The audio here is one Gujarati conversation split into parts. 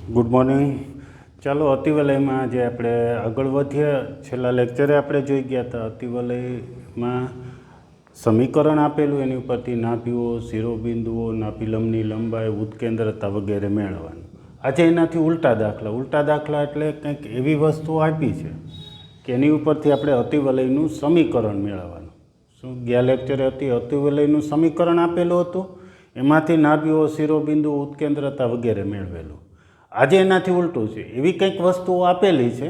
Good morning. ચાલો અતિવલયમાં જે આપણે આગળ વધ્યા, છેલ્લા લેક્ચરે આપણે જોઈ ગયા હતા અતિવલયમાં સમીકરણ આપેલું, એની ઉપરથી નાભીઓ, શિરોબિંદુઓ, નાભિલંબની લંબાઈ, ઉત્કેન્દ્રતા વગેરે મેળવવાનું. આજે એનાથી ઉલટા દાખલા એટલે કંઈક એવી વસ્તુઓ આપી છે કે એની ઉપરથી આપણે અતિવલયનું સમીકરણ મેળવવાનું. શું ગયા લેક્ચરે અતિવલયનું સમીકરણ આપેલું હતું, એમાંથી નાભીઓ, શિરોબિંદુ, ઉત્કેન્દ્રતા વગેરે મેળવેલું. આજે એનાથી ઉલટું છે, એવી કંઈક વસ્તુઓ આપેલી છે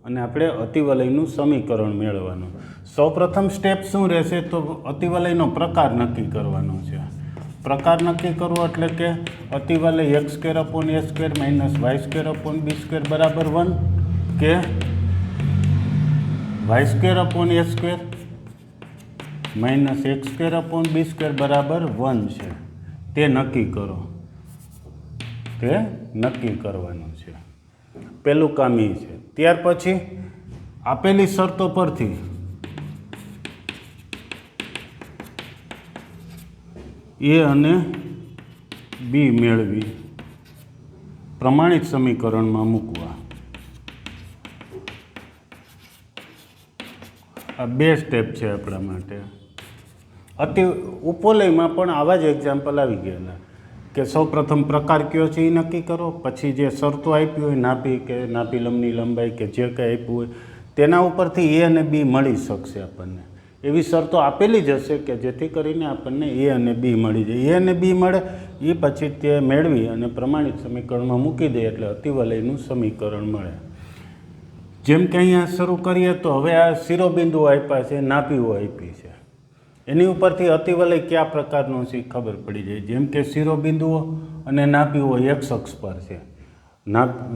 અને આપણે અતિવલયનું સમીકરણ મેળવવાનું. સૌપ્રથમ સ્ટેપ શું રહેશે તો અતિવલયનો પ્રકાર નક્કી કરવાનો છે. પ્રકાર નક્કી કરવો એટલે કે અતિવલય x² - y² - b² = 1 કે y² - x² - b² = 1 છે, તે નક્કી કરો. તે નક્કી કરવાનું છે. પહેલું કામ એ છે. ત્યાર પછી આપેલી શરતો પરથી એ અને બી મેળવી પ્રમાણિત સમીકરણમાં મૂકવા. આ બે સ્ટેપ છે આપણા માટે. ઉપવલયમાં પણ આવા જ એક્ઝામ્પલ આવી ગયેલા કે સૌ પ્રથમ પ્રકાર કયો છે એ નક્કી કરો, પછી જે શરતો આપી હોય નાભી કે નાભિલંબની લંબાઈ કે જે કંઈ આપ્યું હોય તેના ઉપરથી એ અને બી મળી શકશે. આપણને એવી શરતો આપેલી જ હશે કે જેથી કરીને આપણને એ અને બી મળી જાય. એ અને બી મળે એ પછી તે મેળવી અને પ્રમાણિત સમીકરણમાં મૂકી દે એટલે અતિવલયનું સમીકરણ મળે. જેમ કે અહીંયા શરૂ કરીએ તો હવે આ શિરોબિંદુઓ આપ્યા છે, નાભીઓ આપી છે, એની ઉપરથી અતિવલય કયા પ્રકારનો છે ખબર પડી જાય. જેમ કે શિરોબિંદુઓ અને નાભીઓ એક્સ અક્ષ પર છે.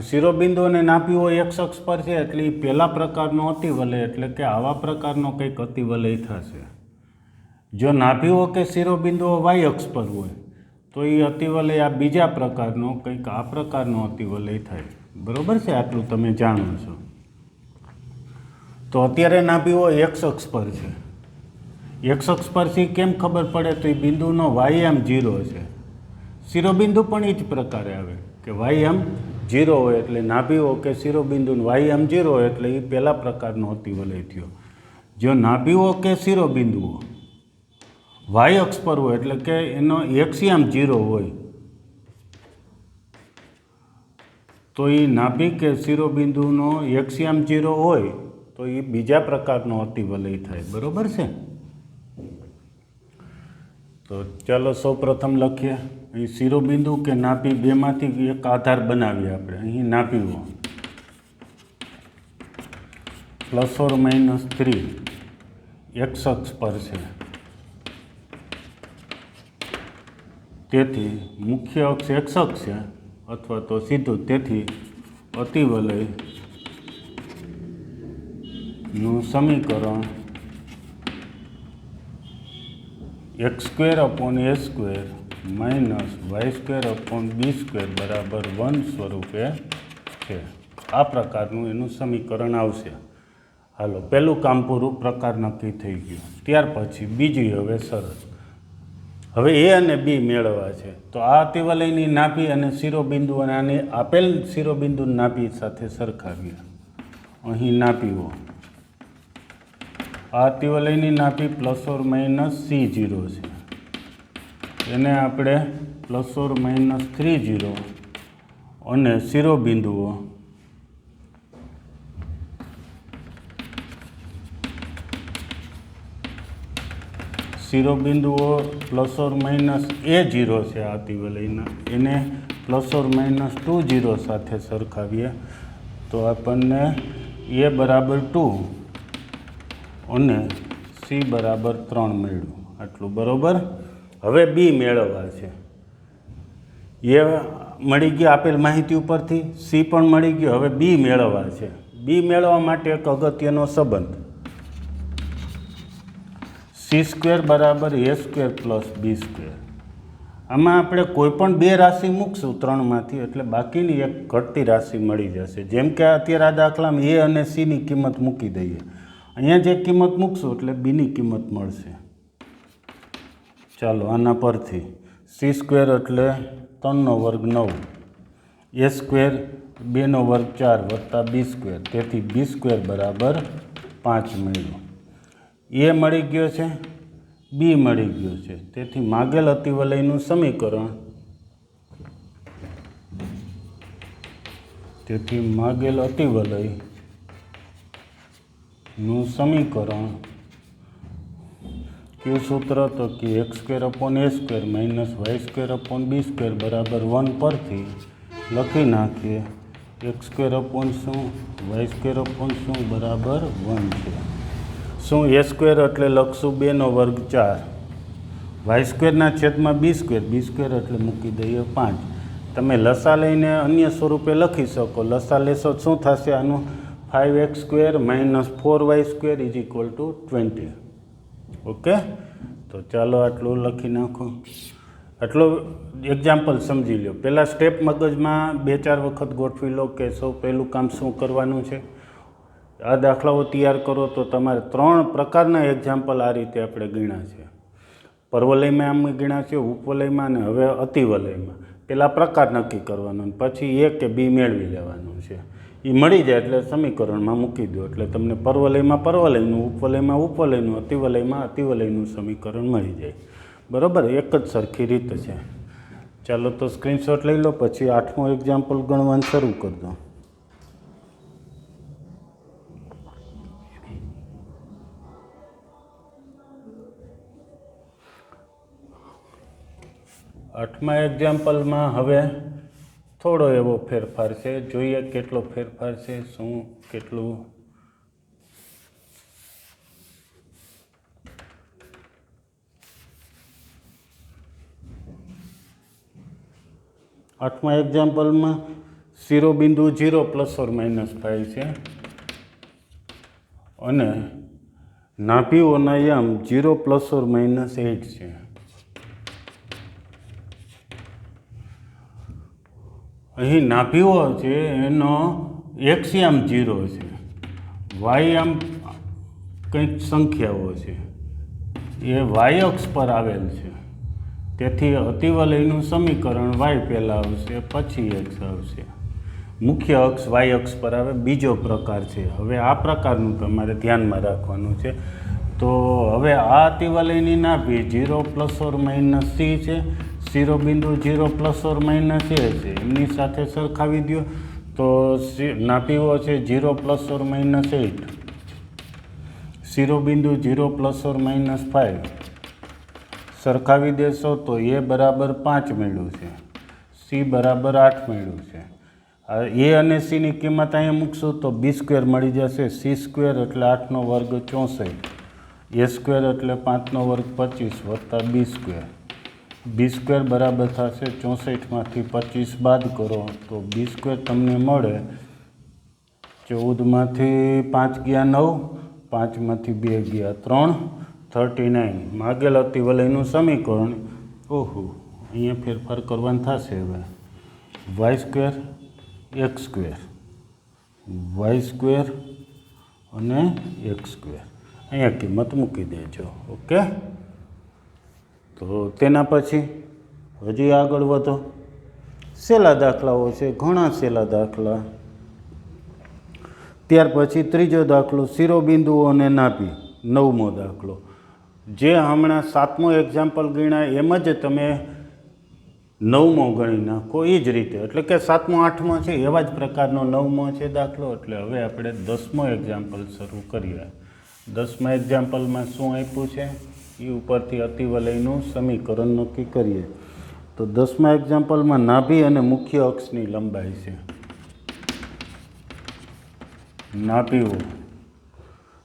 શિરોબિંદુ અને નાભીઓ એક્સ અક્ષ પર છે એટલે એ પહેલા પ્રકારનો અતિવલય, એટલે કે આવા પ્રકારનો કંઈક અતિવલય થશે. જો નાભીઓ કે શિરોબિંદુઓ વાય અક્ષ પર હોય તો એ અતિવલય આ બીજા પ્રકારનો કંઈક આ પ્રકારનો અતિવલય થાય. બરાબર છે, આટલું તમે જાણો છો. તો અત્યારે નાભીઓ એક્સ અક્ષ પર છે. એક્સ અક્ષ પરથી કેમ ખબર પડે તો એ બિંદુનો વાય m 0 છે. શિરોબિંદુ પણ એ જ પ્રકારે આવે કે વાય m 0 હોય એટલે નાભીઓ કે શિરોબિંદુનો વાય m 0 હોય એટલે એ પહેલા પ્રકારનો અતિવલય થયો. જો નાભીઓ કે શિરોબિંદુઓ વાય અક્ષ પર હોય એટલે કે એનો એક્સિયમ 0 હોય તો એ નાભી કે શિરોબિંદુનો એક્સિયમ 0 હોય તો એ બીજા પ્રકારનો અતિવલય થાય. બરાબર છે. તો ચાલો સૌ પ્રથમ લખીએ. અહીં શિરોબિંદુ કે નાભી બેમાંથી એક આધાર બનાવીએ આપણે. અહીં નાભીઓ ±3 એક્સ અક્ષ પર છે, તેથી મુખ્ય અક્ષ એક્સ અક્ષ છે અથવા તો સીધું, તેથી અતિવલયનું સમીકરણ x² / a² - y² / b² = 1 સ્વરૂપે છે. આ પ્રકારનું એનું સમીકરણ આવશે. હાલો, પહેલું કામ પૂરું, પ્રકાર નક્કી થઈ ગયું. ત્યાર પછી બીજી હવે શરત. હવે એ અને બી મેળવવા છે. તો આ અતિવલયની નાભી અને શિરોબિંદુ અને આને આપેલ શિરોબિંદુ નાભી સાથે સરખાવીએ. અહીં નાભીઓ, આ અતિવલયની નાભી ±C0 છે, એને આપણે ±30 અને શિરોબિંદુઓ ±A0 છે. આ અતિવલયના એને ±20 સાથે સરખાવીએ તો આપણને A = 2 અને C = 3 મળ્યું. આટલું બરાબર. હવે બી મેળવવા છે. એ મળી ગયું આપેલ માહિતી ઉપરથી, સી પણ મળી ગયું. હવે બી મેળવવા છે. બી મેળવવા માટે એક અગત્યનો સંબંધ C² = A² + B². આમાં આપણે કોઈ પણ બે રાશિ મૂકશું ત્રણમાંથી એટલે બાકીની એક ઘટતી રાશિ મળી જશે. જેમ કે અત્યારે આ દાખલામાં એ અને સીની કિંમત મૂકી દઈએ. અહીંયા જે કિંમત મૂકશું એટલે બીની કિંમત મળશે. ચાલો આના પરથી C² એટલે 3 નો વર્ગ 9 એ સ્ક્વેર 2 નો વર્ગ 4 વત્તા બી સ્ક્વેર, તેથી બી સ્ક્વેર બરાબર 5 મળ્યું. એ મળી ગયો છે, બી મળી ગયો છે, તેથી માગેલ અતિવલયનું સમીકરણ કયું સૂત્ર તો કે x² - y² બરાબર 1 પરથી લખી નાખીએ x² શું y² બરાબર 1 છે. શું a² એટલે લખશું 2 નો વર્ગ 4 y² છેદમાં b² એટલે મૂકી દઈએ 5. તમે લસા લઈને અન્ય સ્વરૂપે લખી શકો. લસા લેશો શું થશે આનું? 5x² - 4y² = 20. ઓકે, તો ચાલો આટલું લખી નાખો. આટલું એક્ઝામ્પલ સમજી લો. પહેલાં સ્ટેપ મગજમાં 2-4 વખત ગોઠવી લો કે સૌ પહેલું કામ શું કરવાનું છે. આ દાખલાઓ તૈયાર કરો તો તમારે 3 પ્રકારના એક્ઝામ્પલ આ રીતે આપણે ગણ્યા છે. પરવલયમાં આમ ગણ્યા છે, ઉપવલયમાં અને હવે અતિવલયમાં. પહેલાં પ્રકાર નક્કી કરવાનો, પછી એ કે બી મેળવી લેવાનું છે. એ મળી જાય એટલે સમીકરણમાં મૂકી દો એટલે તમને પરવલયમાં પરવલયનું, ઉપવલયમાં ઉપવલયનું, અતિવલયમાં અતિવલયનું સમીકરણ મળી જાય. બરાબર, એક જ સરખી રીતે છે. ચાલો તો સ્ક્રીનશોટ લઈ લો, પછી 8મો એક્ઝામ્પલ ગણવાનું શરૂ કરી દો. આઠમા એક્ઝામ્પલમાં હવે થોડો એવો ફેરફાર છે. જોઈએ કેટલો ફેરફાર છે, શું કેટલું. આઠમા એક્ઝામ્પલમાં શિરોબિંદુ 0 ± 5 છે અને નાભીઓના યામ 0 ± 8 છે. અહીં નાભીઓ છે એનો x યામ 0 છે, y યામ કંઈક સંખ્યાઓ છે, એ y અક્ષ પર આવેલ છે. તેથી અતિવલયનું સમીકરણ y પહેલાં આવશે, પછી x આવશે. મુખ્ય અક્ષ y અક્ષ પર આવે. બીજો પ્રકાર છે. હવે આ પ્રકારનું તમારે ધ્યાનમાં રાખવાનું છે. તો હવે આ અતિવલયની નાભી 0 ± c છે, શિરોબિંદુ 0 ± a છે, એમની સાથે સરખાવી દો તો નાભીઓ છે 0 ± 8, શિરોબિંદુ 0 ± 5 સરખાવી દેશો તો a બરાબર 5 મળ્યું છે, c બરાબર 8 મળ્યું છે. a અને c ની કિંમત અહીંયા મૂકશું તો b² મળી જશે. c² એટલે 8 નો વર્ગ 64, a² એટલે 5 નો વર્ગ 25 વત્તા b². b² બરાબર થશે 64માંથી 25 બાદ કરો તો b² તમને મળે 14માંથી 5 ગયા 9, 5માંથી 2 ગયા 3, 39. માગેલ અતિવલયનું સમીકરણ. ઓહો, અહીંયા ફેરફાર કરવાનું થશે. હવે y² x² y² અને x². અહીંયા કિંમત મૂકી દેજો. ઓકે, તો તેના પછી હજી આગળ વધો. સહેલા દાખલાઓ છે, ઘણા સહેલા દાખલા. ત્યાર પછી ત્રીજો દાખલો શિરોબિંદુઓ અને નાભી. 9મો દાખલો. જે હમણાં 7મો એક્ઝામ્પલ ગણ્યા એમ જ તમે 9મો ગણી નાખો એ જ રીતે. એટલે કે 7મો 8મો છે એવા જ પ્રકારનો 9મો છે દાખલો. એટલે હવે આપણે 10મો એક્ઝામ્પલ શરૂ કરીએ. 10મા એક્ઝામ્પલમાં શું આપ્યું છે એ ઉપરથી અતિવલયનું સમીકરણ નક્કી કરીએ. તો 10મા એક્ઝામ્પલમાં નાભી અને મુખ્ય અક્ષની લંબાઈ છે.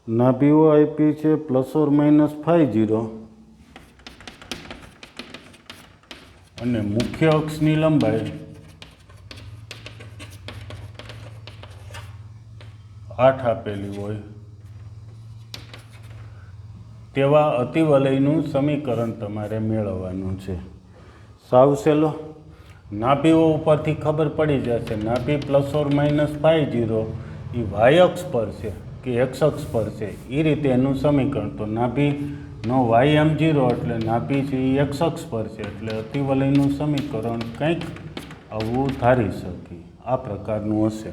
નાભીઓ આપી છે ±50 અને મુખ્ય અક્ષની લંબાઈ 8 આપેલી હોય તેવા અતિવલયનું સમીકરણ તમારે મેળવવાનું છે. સાવ સહેલો. નાભીઓ ઉપરથી ખબર પડી જશે. નાભી ±50 એ y અક્ષ પર છે કે x અક્ષ પર છે એ રીતે એનું સમીકરણ. તો નાભીનો y યામ 0 એટલે નાભી છે એ x અક્ષ પર છે એટલે અતિવલયનું સમીકરણ કંઈક આવું ધારી શકીએ. આ પ્રકારનું હશે.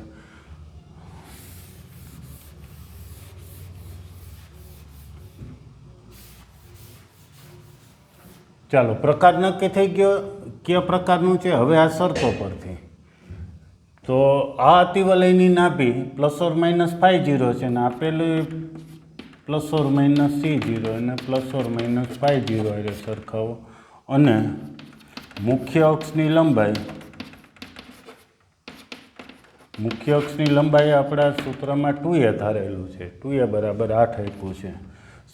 ચાલો, પ્રકાર નક્કી થઈ ગયો કયા પ્રકારનું છે. હવે આ શરતો પરથી તો આ અતિવલયની નાભી ±φ0 છે, અને આપેલું ±C0 અને ±φ0 એ સરખાવો, અને મુખ્ય અક્ષની લંબાઈ આપણા સૂત્રમાં 2a ધારેલું છે. 2a બરાબર 8 આપ્યું છે.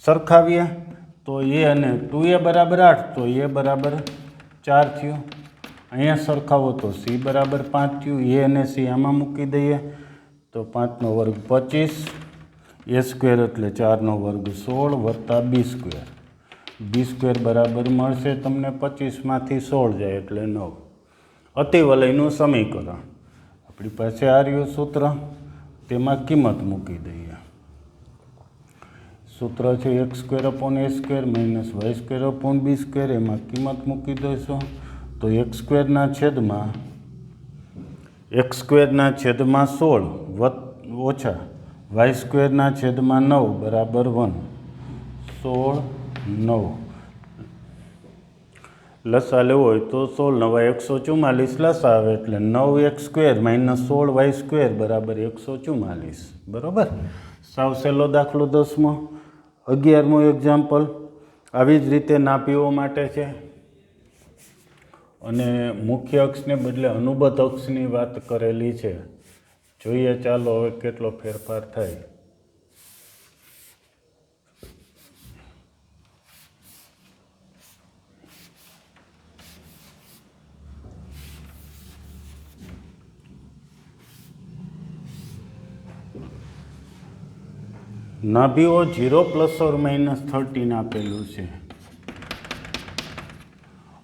સરખાવીએ તો એ અને 2a બરાબર 8 તો એ બરાબર 4 થયું. અહીંયા સરખાવો તો c બરાબર 5 થયું. એ અને c આમાં મૂકી દઈએ તો 5નો વર્ગ 25, a સ્ક્વેર એટલે 4નો વર્ગ 16 વત્તા b સ્ક્વેર બરાબર મળશે તમને 25માંથી 16 જાય એટલે 9. અતિવલયનું સમીકરણ આપણી પાસે આ રહ્યું સૂત્ર, તેમાં કિંમત મૂકી દઈએ. સૂત્ર છે x² / a² - y² / b². એમાં કિંમત મૂકી દઈશું તો x² ના છેદમાં 16 ઓછા y² ના છેદમાં 9 બરાબર 1. 16 9 લસા લેવો હોય તો 16 9 144 લસા આવે એટલે 9x² - 16y² બરાબર 144. બરાબર. સાવ સહેલો દાખલો 10મો. 11મું એક્ઝામ્પલ આવી જ રીતે નાભીઓ માટે છે, અને મુખ્ય અક્ષને બદલે અનુબદ્ધ અક્ષની વાત કરેલી છે. જોઈએ ચાલો હવે કેટલો ફેરફાર થાય. નાભીઓ 0 ± 13 આપેલું છે,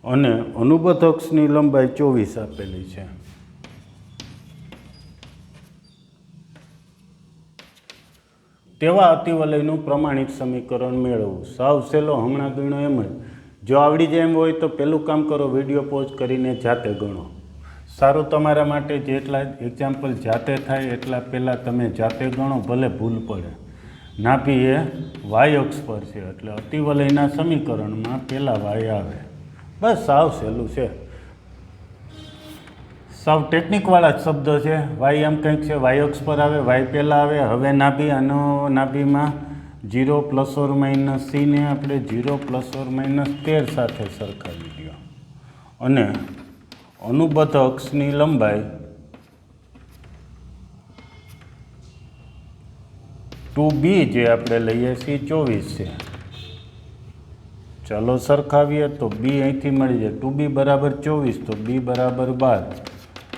અને અનુબદ્ધ અક્ષની લંબાઈ 24 આપેલી છે. તેવા અતિવલયનું પ્રમાણિત સમીકરણ મેળવવું. સાવ સહેલો, હમણાં ગણો એમ જ. જો આવડી જાય એમ હોય તો પહેલું કામ કરો, વિડીયો પોઝ કરીને જાતે ગણો. સારું તમારા માટે. જેટલા એક્ઝામ્પલ જાતે થાય એટલા પહેલાં તમે જાતે ગણો, ભલે ભૂલ પડે. નાભી એ વાય અક્ષ પર છે એટલે અતિવલયના સમીકરણમાં પહેલાં વાય આવે. બસ સાવ સહેલું છે. સાવ ટેકનિકવાળા જ શબ્દ છે. વાય એમ કંઈક છે, વાય અક્ષ પર આવે, વાય પહેલાં આવે. હવે નાભી, આનો નાભીમાં 0 ± c ને આપણે 0 ± 13 સાથે સરખાવી દો, અને અનુબદ્ધ અક્ષની લંબાઈ 2b જે આપણે લઈએ છીએ 24 છે. ચાલો સરખાવીએ તો b અહીંથી મળી જાય. 2b બરાબર 24 તો b બરાબર 12,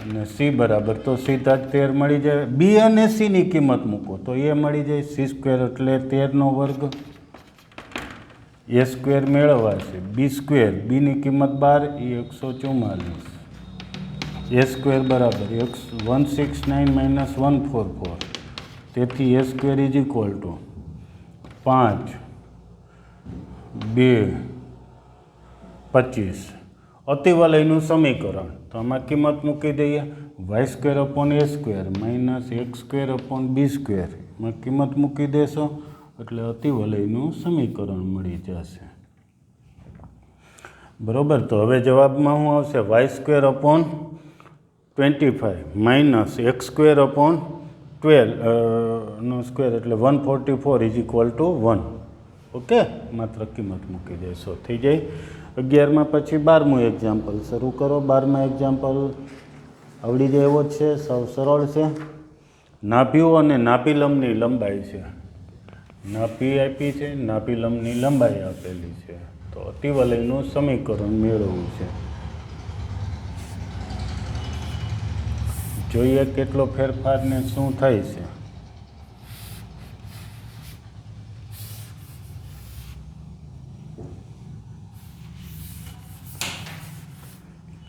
અને c બરાબર તો સીધા જ 13 મળી જાય. b અને c ની કિંમત મૂકો તો એ મળી જાય c² એટલે 13નો વર્ગ. a² મેળવવા છે. b² ની કિંમત 12 એ 144. a² બરાબર 169 - 144. તેથી a² = 5 2 25. અતિવલયનું સમીકરણ તો આમાં કિંમત મૂકી દઈએ. y² / a² - x² / b². માં કિંમત મૂકી દેશો એટલે અતિવલયનું સમીકરણ મળી જશે. બરાબર. તો હવે જવાબમાં શું આવશે? y² / 25 - x² / 12 નો સ્ક્વેર એટલે 144 = 1. ઓકે, માત્ર કિંમત મૂકી દેશો, થઈ જાય. 11માં પછી 12મું એક્ઝામ્પલ શરૂ કરો. 12મા એક્ઝામ્પલ આવડી જાય એવો જ છે, સાવ સરળ છે. નાભીઓ અને નાભીલંબની લંબાઈ છે. નાભી આપી છે, નાભીલંબની લંબાઈ આપેલી છે. તો અતિવલયનું સમીકરણ મેળવવું છે. જોઈએ કેટલો ફેરફાર ને શું થાય છે.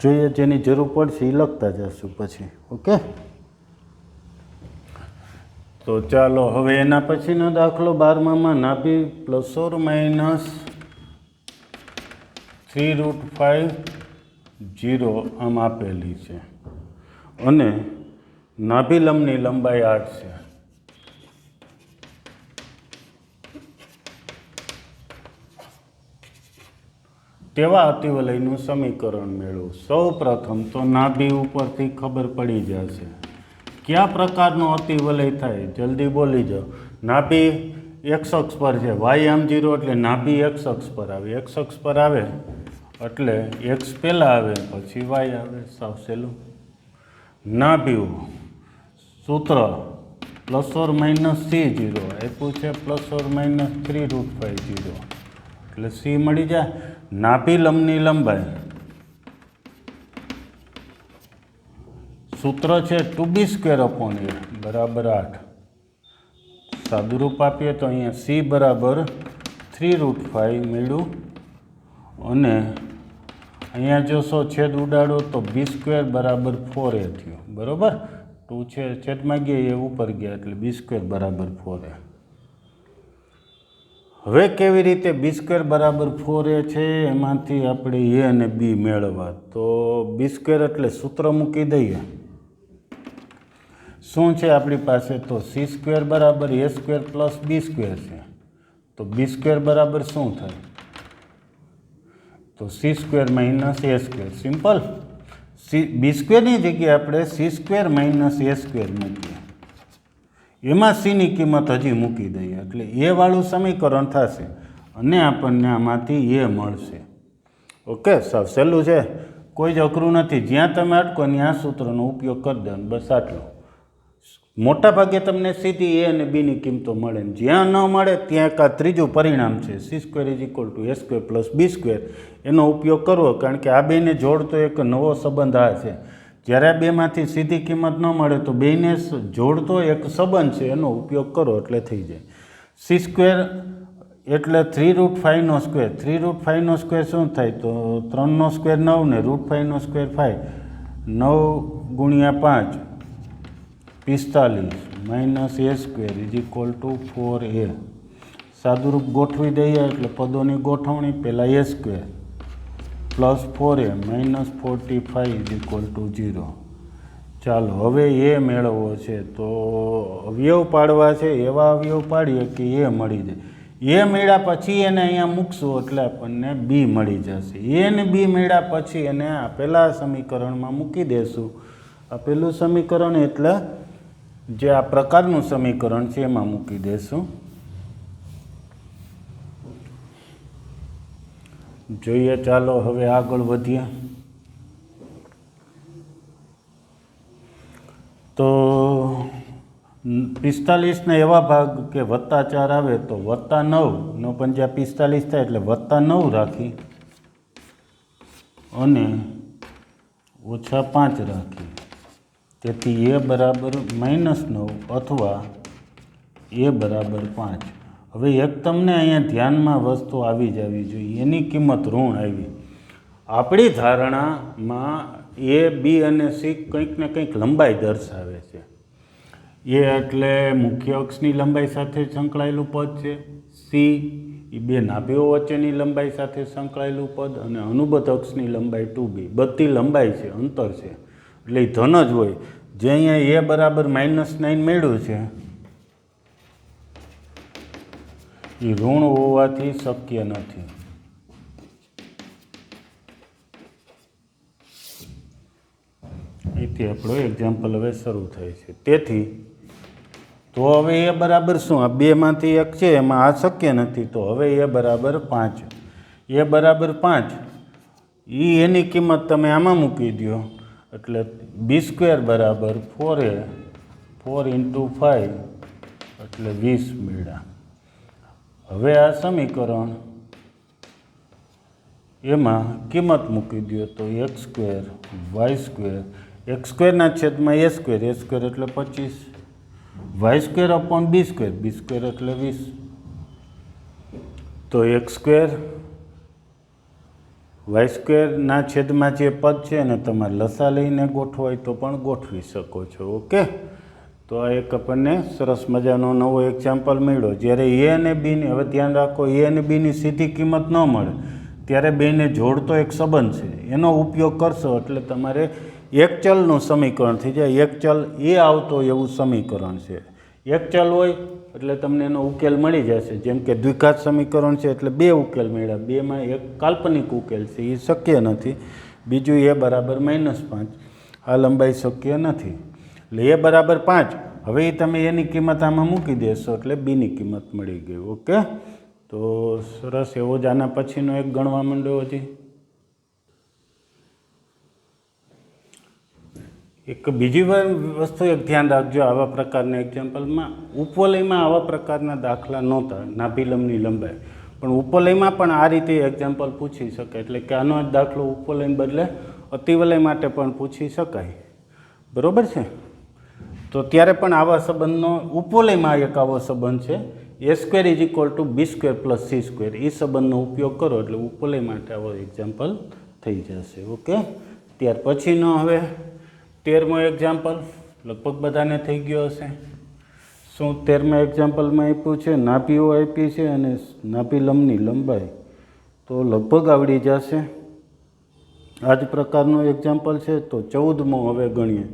જોઈએ, જેની જરૂર પડશે એ લખતા જશું પછી. ઓકે, તો ચાલો હવે એના પછીનો દાખલો 12માં નાભી ± 3√5 0 આમ આપેલી છે. અને નાભિલંબની લંબાઈ 8 છે. તેવા અતિવલયનું સમીકરણ મેળવો. સૌ પ્રથમ તો નાભી ઉપરથી ખબર પડી જશે કયા પ્રકારનો અતિવલય થાય. જલ્દી બોલી જાઓ. નાભી એક્સ અક્ષ પર છે, y m0 એટલે નાભી એક્સ અક્ષ પર આવે. એક્સ અક્ષ પર આવે એટલે એક્સ પહેલાં આવે પછી વાય આવે. સાવ સહેલું. નાભી સૂત્ર ±c0 આપ્યું છે, ±3√5 એટલે c મળી જાય. નાભિલંબની લંબાઈ સૂત્ર છે 2b² બરાબર 8. સાદુરૂપ આપીએ તો અહીંયા c બરાબર 3√5 મળ્યું. અને અહીંયા જોશો છેદ ઉડાડો તો b² બરાબર 4a થયો. બરાબર 2 છે છેદમાં ગયા એ ઉપર ગયા એટલે b² બરાબર 4a. હવે કેવી રીતે b² બરાબર 4a છે એમાંથી આપણે a અને b મેળવવા. તો b² એટલે સૂત્ર મૂકી દઈએ. શું છે આપણી પાસે? તો c² બરાબર a² પ્લસ b² છે. તો b² બરાબર શું થાય? તો c² માઇનસ a². સિમ્પલ. b²ની જગ્યાએ આપણે c² માઇનસ a² મૂકીએ. એમાં c ની કિંમત હજી મૂકી દઈએ એટલે એ વાળું સમીકરણ થશે અને આપણને આમાંથી એ મળશે. ઓકે, સાવ સહેલું છે, કોઈ જ અઘરું નથી. જ્યાં તમે અટકો ત્યાં સૂત્રનો ઉપયોગ કરી દો. બસ આટલું. મોટા ભાગે તમને સીધી એ અને બીની કિંમતો મળે. જ્યાં ન મળે ત્યાં એક આ ત્રીજું પરિણામ છે c² = a² પ્લસ b². એનો ઉપયોગ કરવો કારણ કે આ બેને જોડતો એક નવો સંબંધ આ છે. જ્યારે આ બેમાંથી સીધી કિંમત ન મળે તો બેને જોડતો એક સંબંધ છે એનો ઉપયોગ કરો એટલે થઈ જાય. c² એટલે 3√5². 3√5² શું થાય? તો 3² 9 ને √5² 5. 9 × 5 45 માઇનસ a² = 4a. સાદુરૂપ ગોઠવી દઈએ એટલે પદોની ગોઠવણી. પહેલાં a² પ્લસ 4a માઇનસ 45 = 0. ચાલો હવે એ મેળવવો છે તો અવયવ પાડવા છે. એવા અવયવ પાડીએ કે એ મળી જાય. એ મળ્યા પછી એને અહીંયા મૂકશું એટલે આપણને બી મળી જશે. એ ને બી મળ્યા પછી એને આપેલા સમીકરણમાં મૂકી દેશું. આપેલું સમીકરણ એટલે જે આ પ્રકારનું સમીકરણ છે એમાં મૂકી દેશું. જોઈએ, ચાલો હવે આગળ વધીએ. તો 45ના એવા ભાગ કે +4 આવે તો +9 નો પંજા 45 થાય એટલે +9 રાખી અને -5 રાખી. તેથી a બરાબર -9 અથવા a બરાબર 5. હવે એક તમને અહીંયા ધ્યાનમાં વસ્તુ આવી જવી જોઈએ. એની કિંમત ઋણ આવી. આપણી ધારણામાં એ બી અને સી કંઈક ને કંઈક લંબાઈ દર્શાવે છે. એ એટલે મુખ્ય અક્ષની લંબાઈ સાથે સંકળાયેલું પદ છે. સી એ બે નાભીઓ વચ્ચેની લંબાઈ સાથે સંકળાયેલું પદ અને અનુબદ્ધ અક્ષની લંબાઈ 2b. બધી લંબાઈ છે, અંતર છે એટલે એ ધન જ હોય. જે અહીંયા એ બરાબર -9 મળ્યું છે એ ઋણ હોવાથી શક્ય નથી. અહીંથી આપણો એક્ઝામ્પલ હવે શરૂ થાય છે. તેથી તો હવે એ બરાબર શું? આ બેમાંથી એક છે એમાં આ શક્ય નથી. તો હવે એ બરાબર 5. એ બરાબર 5 એની કિંમત તમે આમાં મૂકી દો એટલે b² બરાબર 4a. 4 × 5 એટલે 20 મળ્યા. હવે આ સમીકરણ એમાં કિંમત મૂકી દો તો x² y². x² છેદમાં a² a² એટલે 25. y² b² b² એટલે 20. તો x² y² છેદમાં જે પદ છે ને તમારે લસા લઈને ગોઠવાય તો પણ ગોઠવી શકો છો. ઓકે, તો આ એક આપણને સરસ મજાનો નવો એક્ઝામ્પલ મળ્યો. જ્યારે એ અને બીની, હવે ધ્યાન રાખો, એ અને બીની સીધી કિંમત ન મળે ત્યારે બેને જોડતો એક સંબંધ છે એનો ઉપયોગ કરશો એટલે તમારે એક ચલનું સમીકરણ થઈ જાય, એક ચલ એ આવતો એવું સમીકરણ છે. એક ચલ હોય એટલે તમને એનો ઉકેલ મળી જશે. જેમ કે દ્વિઘાત સમીકરણ છે એટલે બે ઉકેલ મળ્યા, બેમાં એક કાલ્પનિક ઉકેલ છે, એ શક્ય નથી. બીજું a બરાબર -5, આ લંબાઈ શક્ય નથી. એટલે a બરાબર 5. હવે તમે એની કિંમત આમાં મૂકી દેશો એટલે બીની કિંમત મળી ગઈ. ઓકે, તો સરસ એવો જ આના પછીનો એક ગણવા માંડ્યો. હજી એક બીજી વસ્તુ એક ધ્યાન રાખજો, આવા પ્રકારના એક્ઝામ્પલમાં ઉપવલયમાં આવા પ્રકારના દાખલા નહોતા, નાભિલંબની લંબાઈ, પણ ઉપવલયમાં પણ આ રીતે એક્ઝામ્પલ પૂછી શકે. એટલે કે આનો જ દાખલો ઉપવલયને બદલે અતિવલય માટે પણ પૂછી શકાય. બરાબર છે? તો ત્યારે પણ આવા સંબંધનો ઉપવલયમાં એક આવો સંબંધ છે, a² = b² + c². એ સંબંધનો ઉપયોગ કરો એટલે ઉપવલય માટે આવો એક્ઝામ્પલ થઈ જશે. ઓકે, ત્યાર પછીનો હવે 13મો એક્ઝામ્પલ લગભગ બધાને થઈ ગયો હશે. શું 13મા એક્ઝામ્પલમાં આપ્યું છે? નાભીઓ આપી છે અને નાભિલંબની લંબાઈ તો લગભગ આવડી જશે. આ જ પ્રકારનો એક્ઝામ્પલ છે. તો 14મો હવે ગણીએ.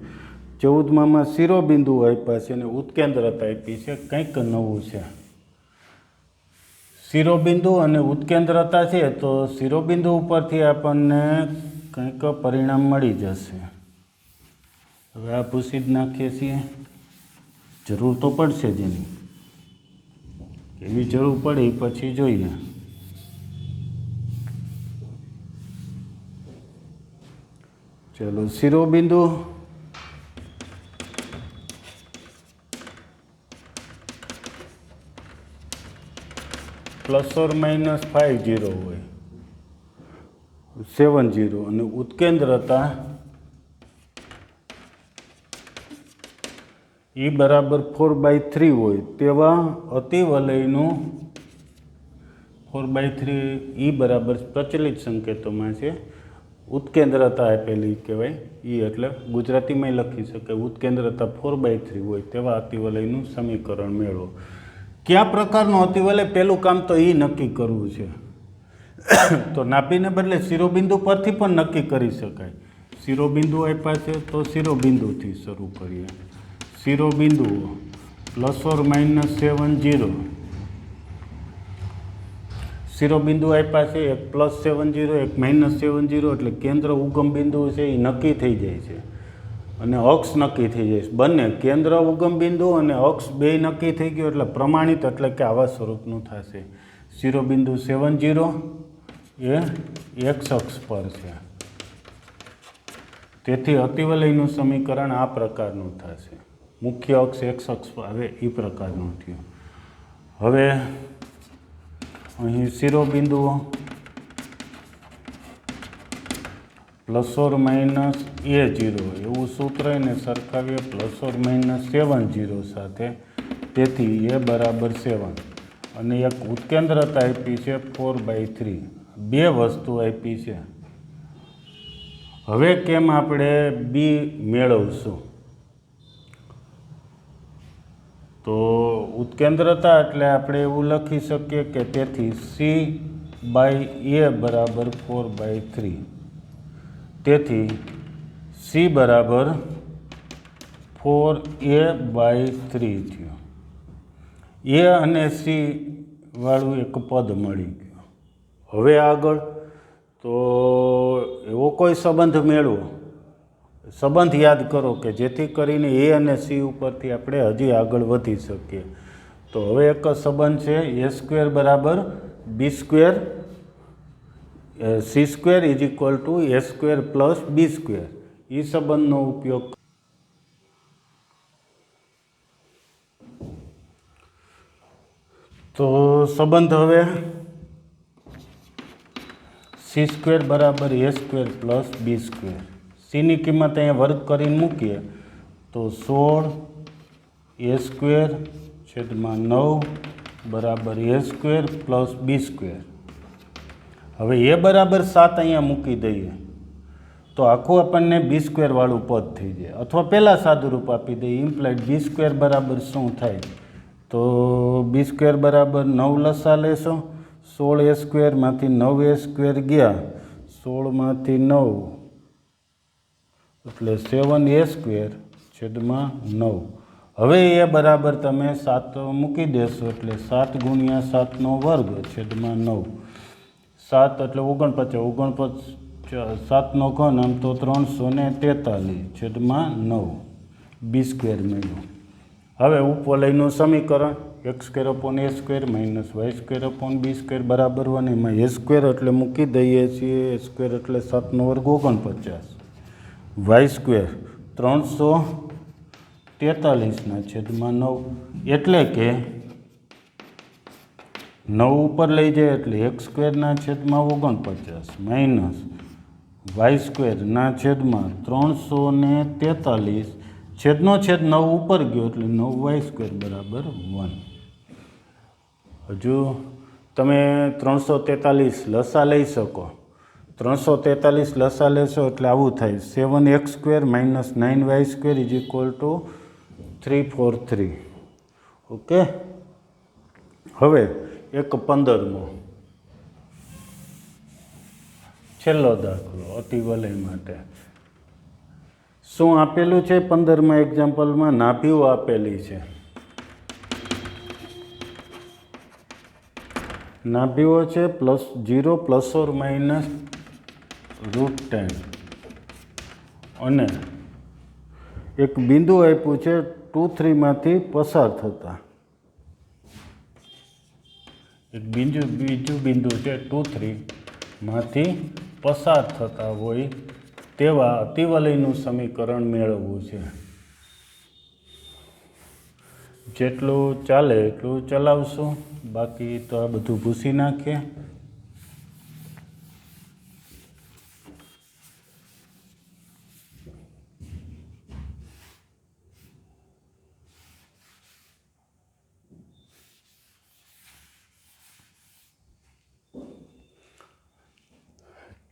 14માં શિરોબિંદુ આપ્યા છે અને ઉત્કેન્દ્રતા આપી છે. કંઈક નવું છે. શિરોબિંદુ અને ઉત્કેન્દ્રતા છે, તો શિરોબિંદુ ઉપરથી આપણને કંઈક પરિણામ મળી જશે. હવે આ પૂછી જ નાખીએ છીએ, જરૂર તો પડશે જ એની. એવી જરૂર પડે પછી જોઈએ. ચલો, શિરોબિંદુ ±50 હોય, 70, અને ઉત્કેન્દ્રતા E બરાબર 4/3 હોય તેવા અતિવલયનું 4/3 E બરાબર પ્રચલિત સંકેતોમાં છે. ઉત્કેન્દ્રતા આપેલી કહેવાય. E એટલે ગુજરાતીમાં લખી શકાય, ઉત્કેન્દ્રતા 4/3 હોય તેવા અતિવલયનું સમીકરણ મેળવો. કયા પ્રકારનો અતિવલય? પહેલું કામ તો એ નક્કી કરવું છે. તો નાભીને બદલે શિરોબિંદુ પરથી પણ નક્કી કરી શકાય. શિરોબિંદુ આપ્યા છે તો શિરોબિંદુથી શરૂ કરીએ. શિરોબિંદુઓ ±70. શિરોબિંદુ આપ્યા છે, એક +70 એક -70, એટલે કેન્દ્ર ઉગમ બિંદુ છે એ નક્કી થઈ જાય છે અને અક્ષ નક્કી થઈ જાય છે. બંને કેન્દ્ર ઉગમ બિંદુ અને અક્ષ બે નક્કી થઈ ગયો એટલે પ્રમાણિત, એટલે કે આવા સ્વરૂપનું થશે. શિરોબિંદુ 70 એ x અક્ષ પર છે, તેથી અતિવલયનું સમીકરણ આ પ્રકારનું થશે. મુખ્ય અક્ષ x અક્ષ પર આવે એ પ્રકારનું થયું. હવે અહીં શિરોબિંદુઓ ±A0 એવું સૂત્ર એને સરખાવીએ ±70 સાથે. તેથી a બરાબર 7 અને એક ઉત્કેન્દ્રતા આપી છે 4/3. બે વસ્તુ આપી છે. હવે કેમ આપણે બી મેળવશું? તો ઉત્કેન્દ્રતા એટલે આપણે એવું લખી શકીએ કે તેથી C/A બરાબર 4/3. તેથી C બરાબર 4A/3 થયું. A અને C વાળું એક પદ મળી ગયું. હવે આગળ તો એવો કોઈ સંબંધ મેળવો, સંબંધ યાદ કરો કે જેથી કરીને A અને C ઉપરથી આપણે હજી આગળ વધી શકીએ. તો હવે એક સંબંધ છે A² બરાબર B² C² = A² + B². એ સંબંધનો ઉપયોગ તો સંબંધ હવે C² બરાબર A² + B². Cની કિંમત અહીંયા વર્ગ કરીને મૂકીએ તો 16A²/9 બરાબર A² + B². હવે A બરાબર 7 અહીંયા મૂકી દઈએ તો આખું આપણને B² વાળું પદ થઈ જાય, અથવા પહેલાં સાદુરૂપ આપી દઈએ. ઇમ્પ્લાઇડ B² બરાબર શું થાય? તો B² બરાબર 9 લસા લેશો. 16A² માંથી 9A² ગયા, 16 માંથી 9 એટલે 7a² છેદમાં 9. હવે એ બરાબર તમે 7 મૂકી દેશો એટલે 7 ગુણ્યા 7નો વર્ગ છેદમાં 9. 7 એટલે 49, 7નો ઘન આમ તો 343 છેદમાં 9 b² મળ્યું. હવે ઉપવલયનું સમીકરણ x² માઇનસ y² બરાબર 1. એમાં a² એટલે મૂકી દઈએ છીએ. a² એટલે 7નો વર્ગ 49, y² 343 છેદમાં 9 એટલે કે 9 ઉપર લઈ જાય એટલે x² છેદમાં 49 માઇનસ y² છેદમાં 343 છેદનો છેદ 9 ઉપર ગયો એટલે 9y² બરાબર 1. હજુ તમે 343 લસા લઈ શકો. 343 લસા લેશો એટલે આવું થાય 7x² minus 9y² is equal to 343. Okay. હવે એક 15મો છેલ્લો દાખલો અતિવલય માટે. શું આપેલું છે 15મા એક્ઝામ્પલમાં? નાભીઓ આપેલી છે. નાભીઓ છે +0 ± √10 અને એક બિંદુ આપ્યું છે 2, 3 માંથી પસાર થતા. એક બીજું બિંદુ છે 2, 3 માંથી પસાર થતા હોય તેવા અતિવલયનું સમીકરણ મેળવવું છે. જેટલું ચાલે એટલું ચલાવશું, બાકી તો આ બધું ભૂસી નાખીએ.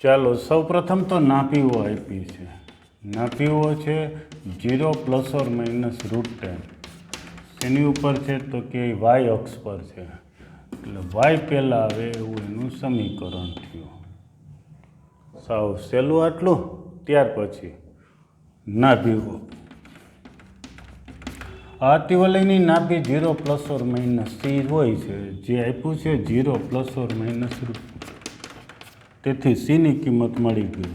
ચાલો સૌપ્રથમ તો નાભીઓ આપી છે. નાભીઓ છે 0 ± √10. એની ઉપર છે તો કે y અક્ષ પર છે એટલે y પહેલાં આવે એવું એનું સમીકરણ થયું. સાવ સહેલું આટલું. ત્યાર પછી નાભીઓ. આ અતિવલયની નાભી 0 ± c હોય છે. જે આપ્યું છે 0 ± તેથી c ની કિંમત મળી ગઈ.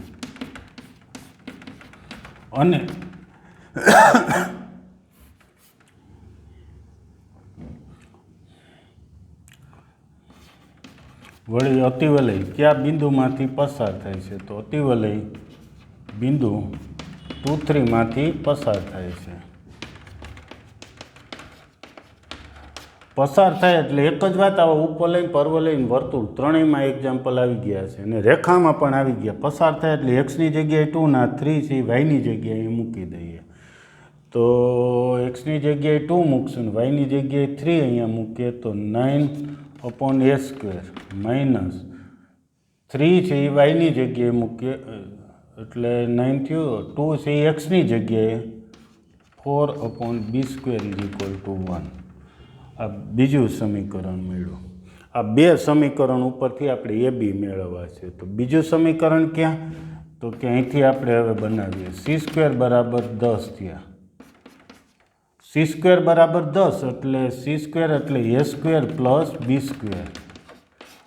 અને વળી અતિવલય કયા બિંદુમાંથી પસાર થાય છે? તો અતિવલય બિંદુ 2, 3 માંથી પસાર થાય છે. પસાર થાય એટલે એક જ વાત આવે, ઉપવલય, પરવલય, વર્તુળ ત્રણેયમાં એક્ઝામ્પલ આવી ગયા છે અને રેખામાં પણ આવી ગયા. પસાર થાય એટલે એક્સની જગ્યાએ 2 ના 3 છે, વાયની જગ્યાએ મૂકી દઈએ. તો એક્સની જગ્યાએ 2 મૂકશું ને વાયની જગ્યાએ 3 અહીંયા મૂકીએ તો 9/a² માઇનસ 3 છે એ વાયની જગ્યાએ મૂકીએ એટલે 9 થયું. 2 છે એ એક્સની જગ્યાએ 4/b² ઇઝ ઇક્વલ ટુ 1. આ બીજું સમીકરણ મળ્યું. આ બે સમીકરણ ઉપરથી આપણે એ બી મેળવવા છે. તો બીજું સમીકરણ ક્યાં? તો કે અહીંથી આપણે હવે બનાવીએ. c² બરાબર 10 થયા. c² બરાબર 10 એટલે c² એટલે a² પ્લસ b².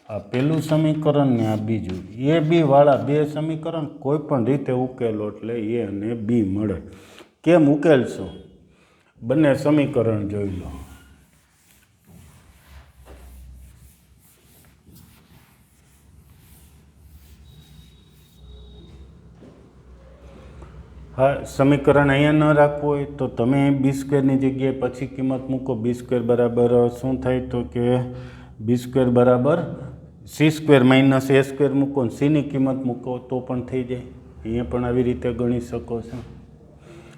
આ પહેલું સમીકરણ ને આ બીજું. એ બી વાળા બે સમીકરણ કોઈ પણ રીતે ઉકેલો એટલે એ અને બી મળે. કેમ ઉકેલશો? બંને સમીકરણ જોઈ લો. હા, સમીકરણ અહીંયા ન રાખવું હોય તો તમે b² ની જગ્યાએ પછી કિંમત મૂકો. b² બરાબર શું થાય? તો કે b² બરાબર c² માઇનસ a² મૂકો ને c ની કિંમત મૂકો તો પણ થઈ જાય. અહીંયા પણ આવી રીતે ગણી શકો છો.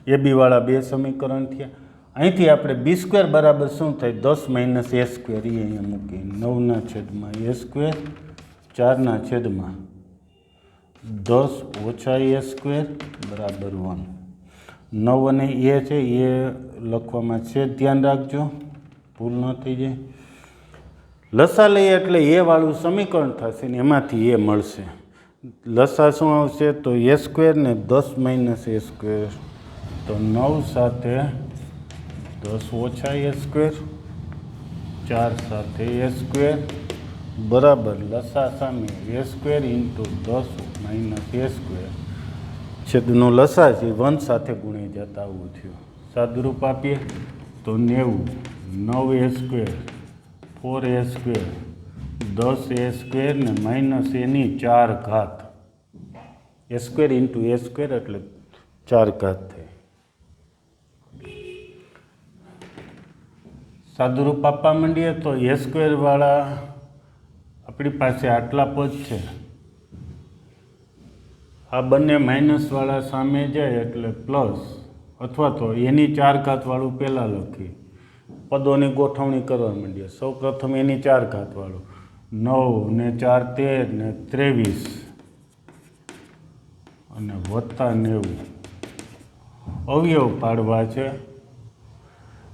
એ બી વાળા બે સમીકરણ થયા. અહીંથી આપણે b² બરાબર શું થાય? 10 - a² એ અહીંયા મૂકી 9/a², 4/10 - a² બરાબર 1. 9 અને એ છે એ લખવામાં છે, ધ્યાન રાખજો ભૂલ ન થઈ જાય. લસા લઈએ એટલે એ વાળું સમીકરણ થશે ને એમાંથી એ મળશે. લસા શું આવશે? તો એ સ્ક્વેર ને 10 માઇનસ એ સ્ક્વેર, તો 9 સાથે 10 ઓછા એ સ્ક્વેર, 4 સાથે એ સ્ક્વેર બરાબર લસા સામે એ સ્ક્વેર ઇન્ટુ 10 માઇનસ એ સ્ક્વેર છેદનો લસા છે 1 સાથે ગુણી જતા આવું થયું. સાદુરૂપ આપીએ તો 90, 9 એ સ્ક્વેર, 4 એ સ્ક્વેર, 10 એ સ્ક્વેર ને માઇનસ એની 4 ઘાત. એ સ્ક્વેર ઇન્ટુ એ સ્ક્વેર એટલે 4 ઘાત થઈ. સાદુરૂપ આપવા માંડીએ તો એ સ્ક્વેરવાળા આપણી પાસે આટલા પદ છે, આ બંને માઇનસવાળા સામે જાય એટલે પ્લસ, અથવા તો એની 4 ઘાતવાળું પહેલાં લખી પદોની ગોઠવણી કરવા માંડીએ. સૌ પ્રથમ એની 4 ઘાતવાળું 9 ને 4 13 ને 23 અને વત્તા 90 અવયવ પાડવા છે.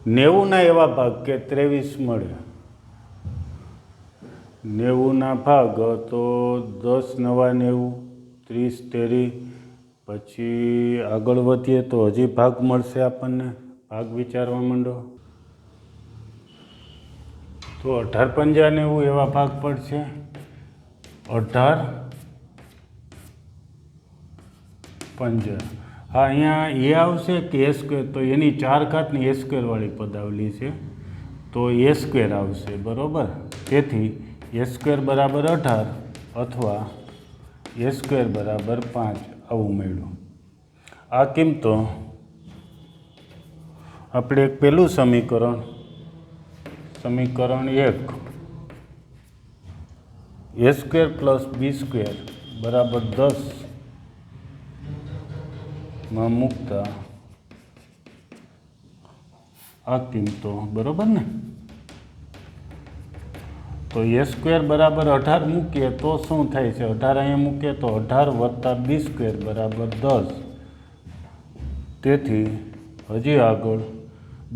90ના એવા ભાગ કે 23 મળે. 90ના ભાગ તો 10 9 90, 30 તેરી, પછી આગળ વધીએ તો હજી ભાગ મળશે આપણને. ભાગ વિચારવા માંડો તો 18 પંજા 90 એવા ભાગ પડશે. 18 પંજા. હા, અહીંયા એ આવશે કે એ સ્ક્વેર, તો એની 4 ઘાતની એ સ્ક્વેરવાળી પદાવલી છે તો એ સ્ક્વેર આવશે બરાબર. તેથી એ સ્ક્વેર બરાબર 18 અથવા એ સ્ક્વેર બરાબર 5 આવું મળ્યું. આ કિંમતો આપણે એક પહેલું સમીકરણ 1 એ સ્ક્વેર પ્લસ બી સ્ક્વેર બરાબર 10 માં મૂકતા આ કિંમતો બરાબર ને. તો એ સ્ક્વેર બરાબર 18 મૂકીએ તો શું થાય છે? 18 અહીંયા મૂકીએ તો 18 વત્તા બી સ્ક્વેર બરાબર 10. તેથી હજી આગળ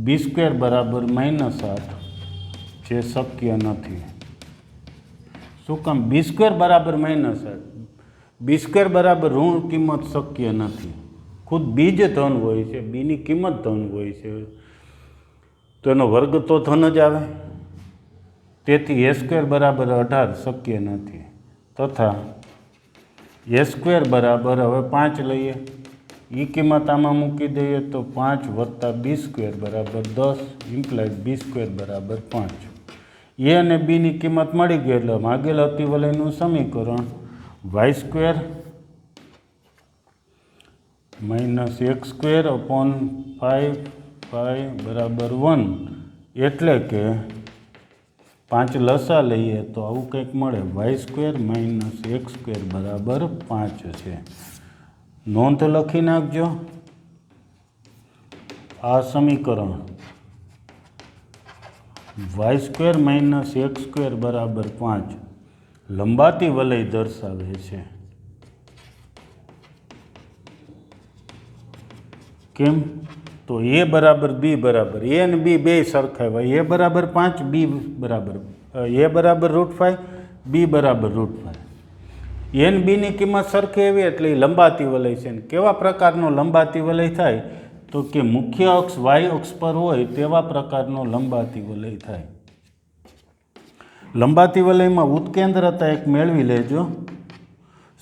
બી સ્ક્વેર બરાબર -8 જે શક્ય નથી. શું કામ? બી સ્ક્વેર બરાબર -8, બી સ્ક્વેર બરાબર ઋણ કિંમત શક્ય નથી. ખુદ બી જ ધન હોય છે, બીની કિંમત ધન હોય છે તો એનો વર્ગ તો ધન જ આવે. તેથી એ સ્ક્વેર બરાબર 18 શક્ય નથી. તથા એ સ્ક્વેર બરાબર હવે 5 લઈએ, એ કિંમત આમાં મૂકી દઈએ તો 5 વત્તા બી સ્ક્વેર બરાબર 10 ઇમ્પ્લાઇડ બી સ્ક્વેર બરાબર 5. એ અને બીની કિંમત મળી ગઈ એટલે માગેલ અતિવલયનું સમીકરણ y square minus x square upon 5 બરાબર 1 એટલે કે 5 લસા લઈએ તો આવું કંઈક મળે. Y square minus x square બરાબર 5 છે. નોંધ લખી નાખજો. આ સમીકરણ y square minus x square બરાબર 5 લંબાતી વલય દર્શાવે છે. કેમ? તો એ બરાબર બી બરાબર, એ અને બી બે સરખા હોય. એ બરાબર 5, બી બરાબર એ બરાબર √5, બી બરાબર √5. એન બીની કિંમત સરખી એવી એટલે એ લંબાતી વલય છે. કેવા પ્રકારનો લંબાતી વલય થાય? તો કે મુખ્ય અક્ષ વાય અક્ષ પર હોય તેવા પ્રકારનો લંબાતી વલય થાય. લંબાતી વલયમાં ઉત્કેન્દ્રતા એક મેળવી લેજો.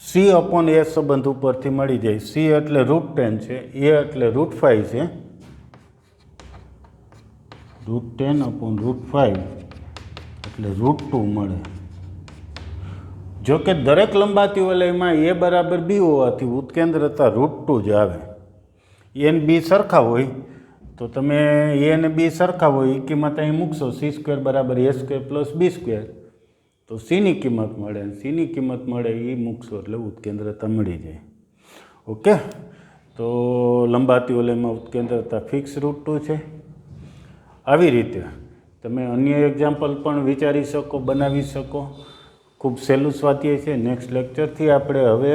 સી અપોન એ સંબંધ ઉપરથી મળી જાય. સી એટલે √10 છે, એ એટલે √5 છે. √10 અપોન √5 એટલે √2 મળે. જો કે દરેક લંબાતી વલયમાં એ બરાબર બી હોવાથી ઉત્કેન્દ્રતા √2 જ આવે. એ અને બી સરખા હોય તો તમે એ અને બી સરખા હોય એ કિંમત અહીં મૂકશો. સી સ્ક્વેર બરાબર એ સ્ક્વેર પ્લસ બી સ્ક્વેર તો સીની કિંમત મળે. સીની કિંમત મળે એ મૂકશો એટલે ઉત્કેન્દ્રતા મળી જાય. ઓકે, તો લંબાતી વલયમાં ઉત્કેન્દ્રતા ફિક્સ √2 છે. આવી રીતે તમે અન્ય એક્ઝામ્પલ પણ વિચારી શકો, બનાવી શકો. ખૂબ સહેલું સ્વાધ્યાય છે. નેક્સ્ટ લેક્ચરથી આપણે હવે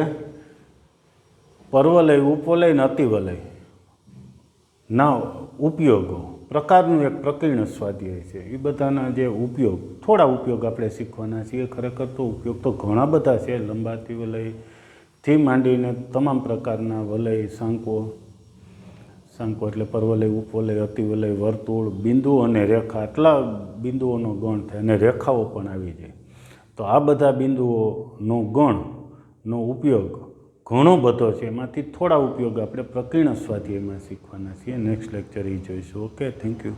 પરવલય, ઉપવલય અને અતિવલય ના ઉપયોગો પ્રકારનું એક પ્રકીર્ણ સ્વાધ્યાય છે. એ બધાના જે થોડા ઉપયોગ આપણે શીખવાના છીએ. ખરેખર તો ઉપયોગ તો ઘણા બધા છે. લંબાતી વલય, થી માંડીને તમામ પ્રકારના વલય, સાંકો એટલે પરવલય, ઉપવલય, અતિવલય, વર્તુળ, બિંદુ અને રેખા, આટલા બિંદુઓનો ગણ થાય અને રેખાઓ પણ આવી જાય. તો આ બધા બિંદુઓનો ગણનો ઉપયોગ ઘણો બધો છે. એમાંથી થોડા ઉપયોગ આપણે પ્રકીર્ણ સ્વાધ્યાયમાં શીખવાના છીએ. નેક્સ્ટ લેક્ચર એ જોઈશું. Okay, thank you.